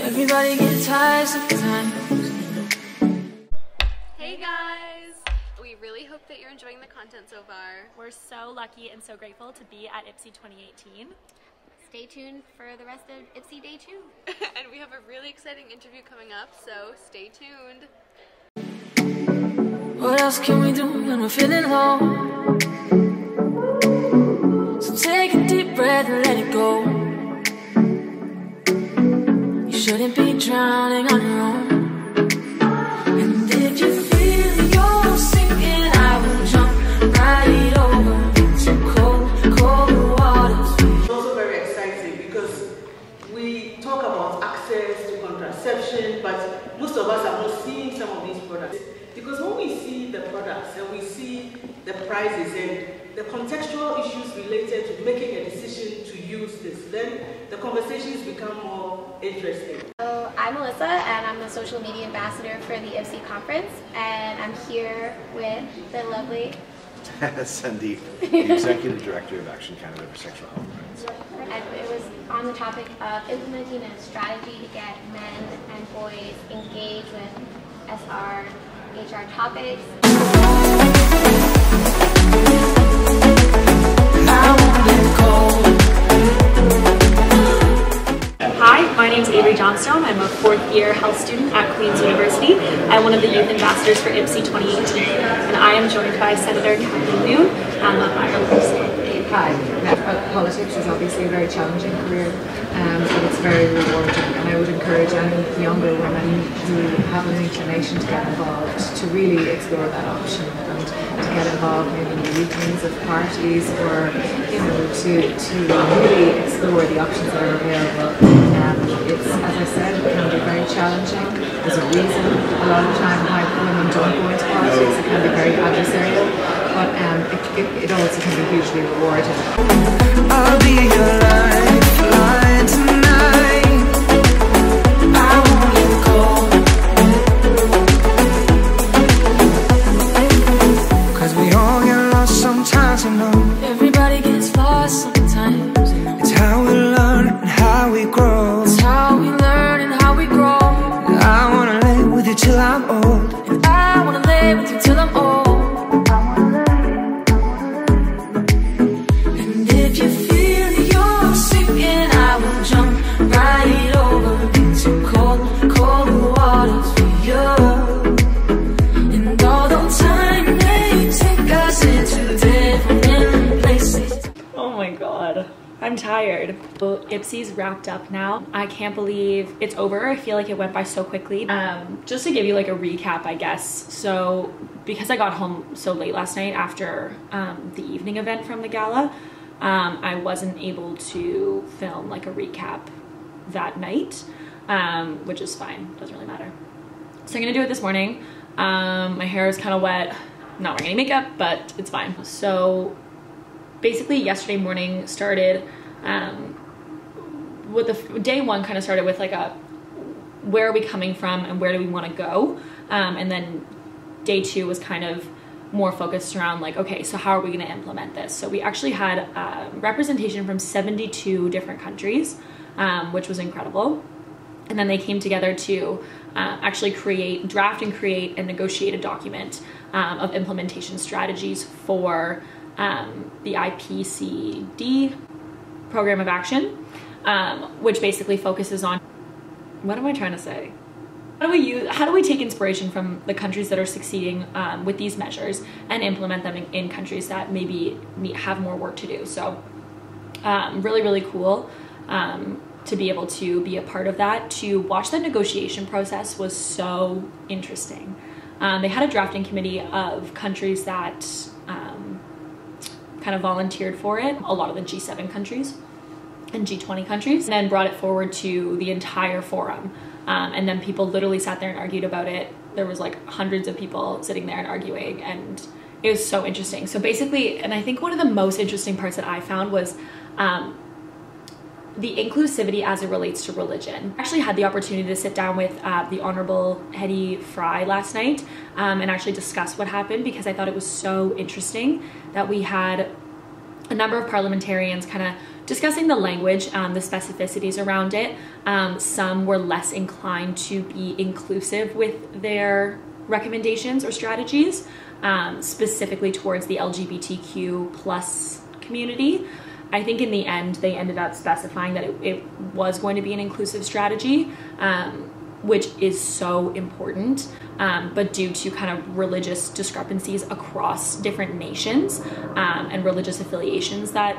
Everybody gets tired sometimes. Hey guys! We really hope that you're enjoying the content so far. We're so lucky and so grateful to be at IPCI 2018. Stay tuned for the rest of IPCI Day 2. And we have a really exciting interview coming up, so stay tuned. What else can we do when we're feeling low? So take a deep breath and let it go. You shouldn't be drowning on your own. And if you feel you're sinking, I will jump right over into cold, cold waters. It's also very exciting because we talk about access to contraception, but most of us have not seen some of these products. Because when we see the products and we see the prices and the contextual issues related to making a decision to use this, then the conversations become more interesting. So I'm Melissa and I'm the social media ambassador for the IPCI conference, and I'm here with the lovely Sandeep, the Executive Director of Action Canada for Sexual Health Rights. And it was on the topic of implementing a strategy to get men and boys engaged with SR HR topics. Hi, my name is Avery Johnstone. I'm a fourth-year health student at Queen's University and one of the youth ambassadors for IPCI 2018. And I am joined by Senator Kathleen Noon of Ireland. Hi. Politics is obviously a very challenging career, but it's very rewarding, and I would encourage any younger women who have an inclination to get involved to really explore that option and to get involved maybe in the evenings of parties, or to really explore the options that are available. It's, as I said, it can be very challenging. There's a reason a lot of the time why women don't go into politics. It can be very adversarial, but it also can be hugely rewarding. I'll be your lifeline tonight. I won't let go. 'Cause we all get lost sometimes, you know. Everybody gets lost sometimes. It's how we learn and how we grow. It's how we learn and how we grow. I wanna lay with you till I'm old. And I wanna lay with you till I'm old. I'm tired. IPCI's wrapped up now. I can't believe it's over. I feel like it went by so quickly. Just to give you like a recap, I guess. So because I got home so late last night after the evening event from the gala, I wasn't able to film like a recap that night, which is fine. Doesn't really matter. So I'm gonna do it this morning. My hair is kind of wet. I'm not wearing any makeup, but it's fine. So basically yesterday morning started with the day one kind of started with like a where are we coming from and where do we want to go, and then day two was kind of more focused around like, okay, so how are we going to implement this? So we actually had representation from 72 different countries, which was incredible. And then they came together to actually draft and create and negotiate a document of implementation strategies for the IPCD program of action, which basically focuses on, what am I trying to say? How do we take inspiration from the countries that are succeeding with these measures and implement them in countries that maybe have more work to do? So really, really cool to be able to be a part of that. To watch the negotiation process was so interesting. They had a drafting committee of countries that kind of volunteered for it, a lot of the G7 countries and G20 countries, and then brought it forward to the entire forum. And then people literally sat there and argued about it. There was like hundreds of people sitting there and arguing, and it was so interesting. So basically, and I think one of the most interesting parts that I found was the inclusivity as it relates to religion. I actually had the opportunity to sit down with the Honorable Hedy Fry last night and actually discuss what happened, because I thought it was so interesting that we had a number of parliamentarians kind of discussing the language, the specificities around it. Some were less inclined to be inclusive with their recommendations or strategies, specifically towards the LGBTQ plus community. I think in the end, they ended up specifying that it was going to be an inclusive strategy, which is so important, but due to kind of religious discrepancies across different nations and religious affiliations that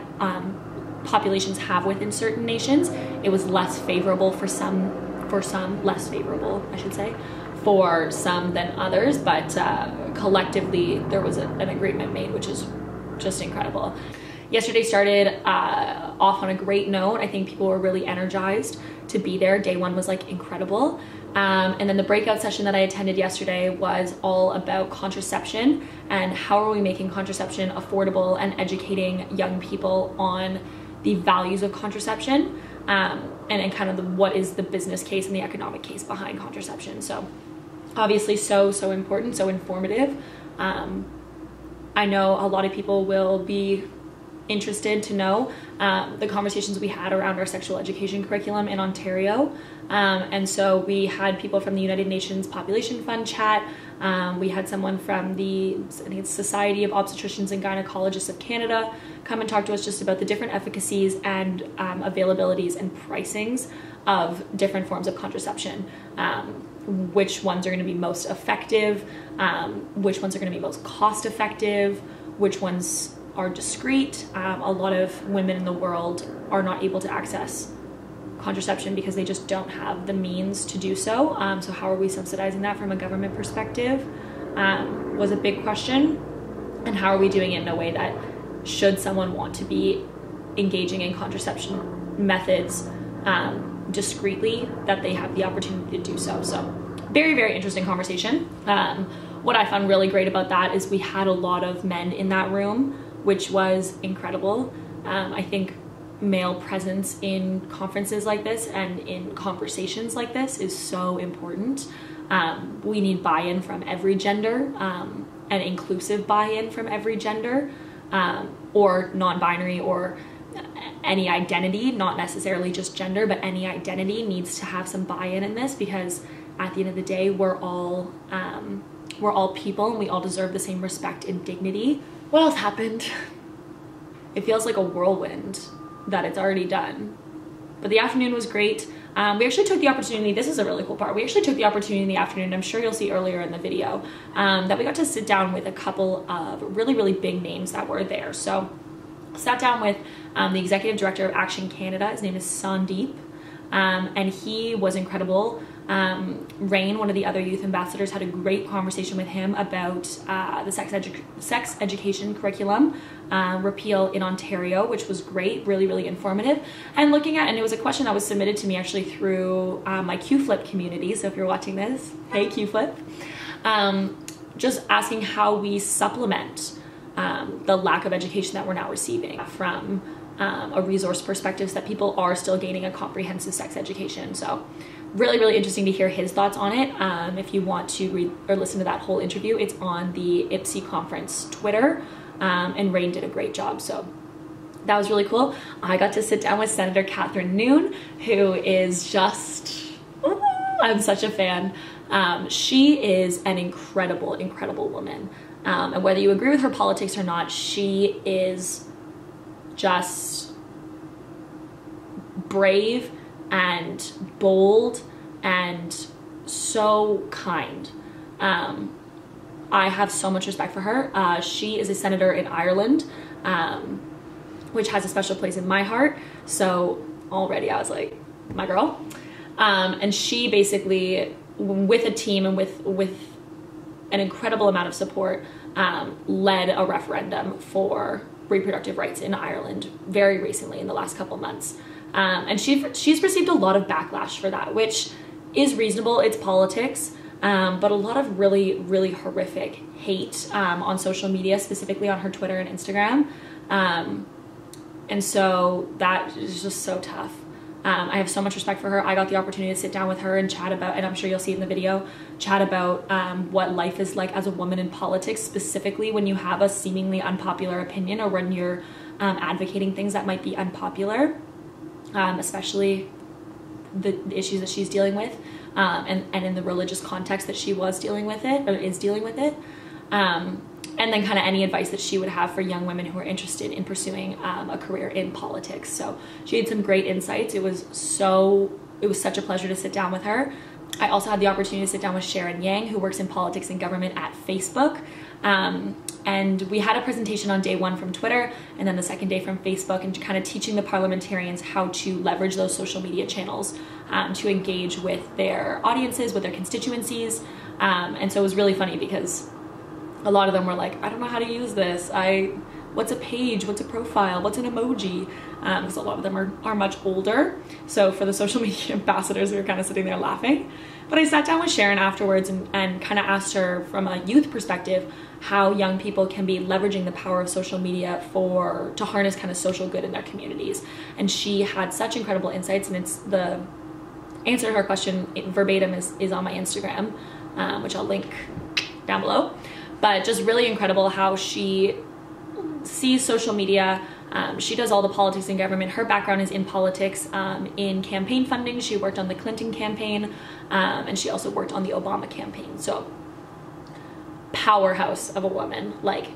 populations have within certain nations, it was less favorable for some, less favorable, I should say, for some than others, but collectively there was an agreement made, which is just incredible. Yesterday started off on a great note. I think people were really energized to be there. Day one was like incredible. And then the breakout session that I attended yesterday was all about contraception and how are we making contraception affordable and educating young people on the values of contraception and kind of what is the business case and the economic case behind contraception. So obviously so important, so informative. I know a lot of people will be interested to know the conversations we had around our sexual education curriculum in Ontario. And so we had people from the United Nations Population Fund chat. We had someone from the Society of Obstetricians and Gynecologists of Canada come and talk to us just about the different efficacies and availabilities and pricings of different forms of contraception. Which ones are going to be most effective, which ones are going to be most cost effective, which ones are discreet. A lot of women in the world are not able to access contraception because they just don't have the means to do so. So how are we subsidizing that from a government perspective was a big question. And how are we doing it in a way that should someone want to be engaging in contraception methods discreetly, that they have the opportunity to do so. So very, very interesting conversation. What I found really great about that is we had a lot of men in that room, which was incredible. I think male presence in conferences like this and in conversations like this is so important. We need buy-in from every gender, and inclusive buy-in from every gender, or non-binary, or any identity, not necessarily just gender, but any identity needs to have some buy-in in this, because at the end of the day, we're all people and we all deserve the same respect and dignity. What else happened? It feels like a whirlwind that it's already done. But the afternoon was great. We actually took the opportunity, this is a really cool part, we actually took the opportunity in the afternoon, I'm sure you'll see earlier in the video, that we got to sit down with a couple of really, really big names that were there. So sat down with the executive director of Action Canada. His name is Sandeep, and he was incredible. Rain, one of the other youth ambassadors, had a great conversation with him about the sex education curriculum repeal in Ontario, which was great, really, really informative. And and it was a question that was submitted to me actually through my QFlip community. So if you're watching this, hey QFlip, just asking how we supplement the lack of education that we're now receiving from a resource perspective, so that people are still gaining a comprehensive sex education. So really, really interesting to hear his thoughts on it. If you want to read or listen to that whole interview, it's on the IPCI conference Twitter, and Rain did a great job. So that was really cool. I got to sit down with Senator Catherine Noon, who is just, I'm such a fan. She is an incredible, incredible woman. And whether you agree with her politics or not, she is just brave and bold and so kind. I have so much respect for her. She is a senator in Ireland, which has a special place in my heart. So already I was like, my girl. And she basically, with a team and with an incredible amount of support, led a referendum for reproductive rights in Ireland very recently in the last couple months. And she's received a lot of backlash for that, which is reasonable. It's politics, but a lot of really, really horrific hate on social media, specifically on her Twitter and Instagram. And so that is just so tough. I have so much respect for her. I got the opportunity to sit down with her and chat about, and I'm sure you'll see it in the video, chat about what life is like as a woman in politics, specifically when you have a seemingly unpopular opinion, or when you're advocating things that might be unpopular, especially the issues that she's dealing with, and in the religious context that she was dealing with it, or is dealing with it. And then kind of any advice that she would have for young women who are interested in pursuing a career in politics. So she had some great insights. It was such a pleasure to sit down with her. I also had the opportunity to sit down with Sharon Yang, who works in politics and government at Facebook. And we had a presentation on day one from Twitter, and then the second day from Facebook, and kind of teaching the parliamentarians how to leverage those social media channels to engage with their audiences, with their constituencies. And so it was really funny because a lot of them were like, I don't know how to use this. What's a page? What's a profile? What's an emoji? Because a lot of them are much older. So for the social media ambassadors, we were kind of sitting there laughing. But I sat down with Sharon afterwards and kind of asked her from a youth perspective how young people can be leveraging the power of social media to harness kind of social good in their communities. And she had such incredible insights, and it's the answer to her question verbatim is on my Instagram, which I'll link down below. But just really incredible how she sees social media. She does all the politics and government. Her background is in politics, in campaign funding. She worked on the Clinton campaign, and she also worked on the Obama campaign. So powerhouse of a woman. Like,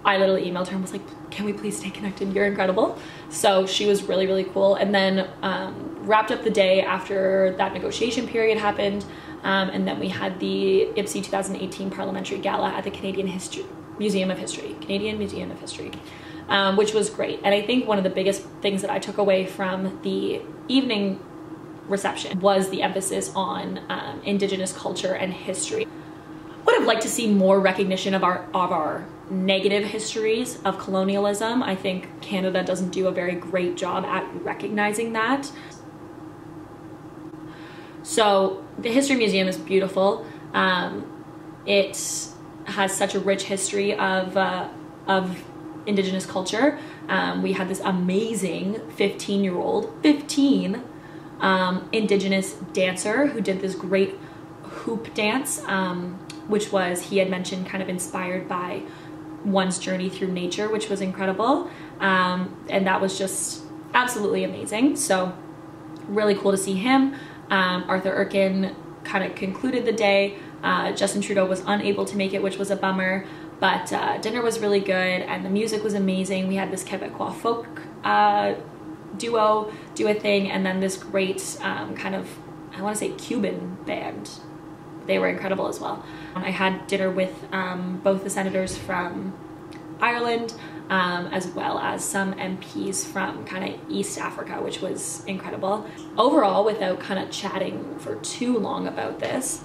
I literally emailed her and was like, can we please stay connected? You're incredible. So she was really, really cool. And then wrapped up the day after that negotiation period happened. And then we had the IPCI 2018 Parliamentary Gala at the Canadian Museum of History, which was great. And I think one of the biggest things that I took away from the evening reception was the emphasis on Indigenous culture and history. Would have liked to see more recognition of our negative histories of colonialism. I think Canada doesn't do a very great job at recognizing that. So the History Museum is beautiful. It has such a rich history of Indigenous culture. We had this amazing 15-year-old Indigenous dancer who did this great hoop dance, which he had mentioned, kind of inspired by one's journey through nature, which was incredible. And that was just absolutely amazing. So really cool to see him. Arthur Erkin kind of concluded the day. Justin Trudeau was unable to make it, which was a bummer, but dinner was really good and the music was amazing. We had this Quebecois folk duo do a thing, and then this great kind of, I want to say, Cuban band. They were incredible as well. I had dinner with both the senators from Ireland, as well as some MPs from kind of East Africa, which was incredible. Overall, without kind of chatting for too long about this,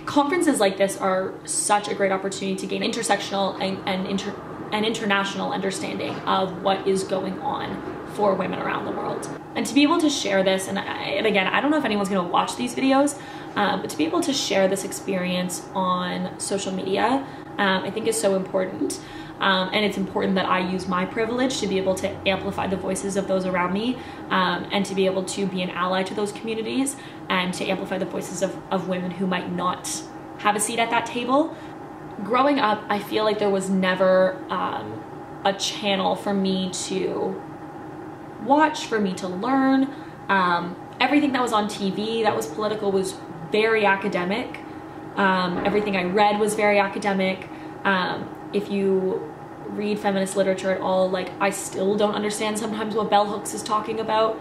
conferences like this are such a great opportunity to gain intersectional and international understanding of what is going on for women around the world. And to be able to share this, and again, I don't know if anyone's going to watch these videos, but to be able to share this experience on social media, I think is so important. And it's important that I use my privilege to be able to amplify the voices of those around me, and to be able to be an ally to those communities and to amplify the voices of women who might not have a seat at that table. Growing up, I feel like there was never a channel for me to watch, for me to learn. Everything that was on TV that was political was very academic. Everything I read was very academic. If you read feminist literature at all, like, I still don't understand sometimes what bell hooks is talking about.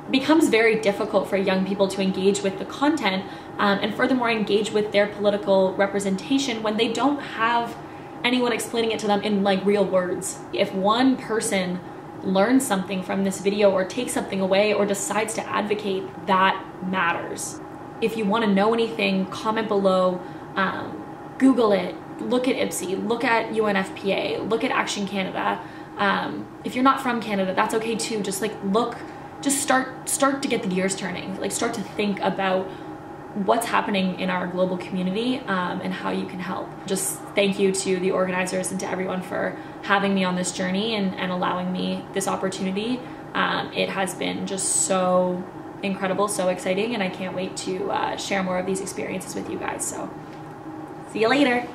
It becomes very difficult for young people to engage with the content, and furthermore engage with their political representation when they don't have anyone explaining it to them in like real words. If one person learns something from this video or takes something away or decides to advocate, that matters. If you want to know anything, comment below, Google it, look at IPCI, look at UNFPA, look at Action Canada. If you're not from Canada, that's okay too. Just like look, just start to get the gears turning. Like start to think about what's happening in our global community, and how you can help. Just thank you to the organizers and to everyone for having me on this journey and allowing me this opportunity. It has been just so incredible, so exciting, and I can't wait to share more of these experiences with you guys. So see you later.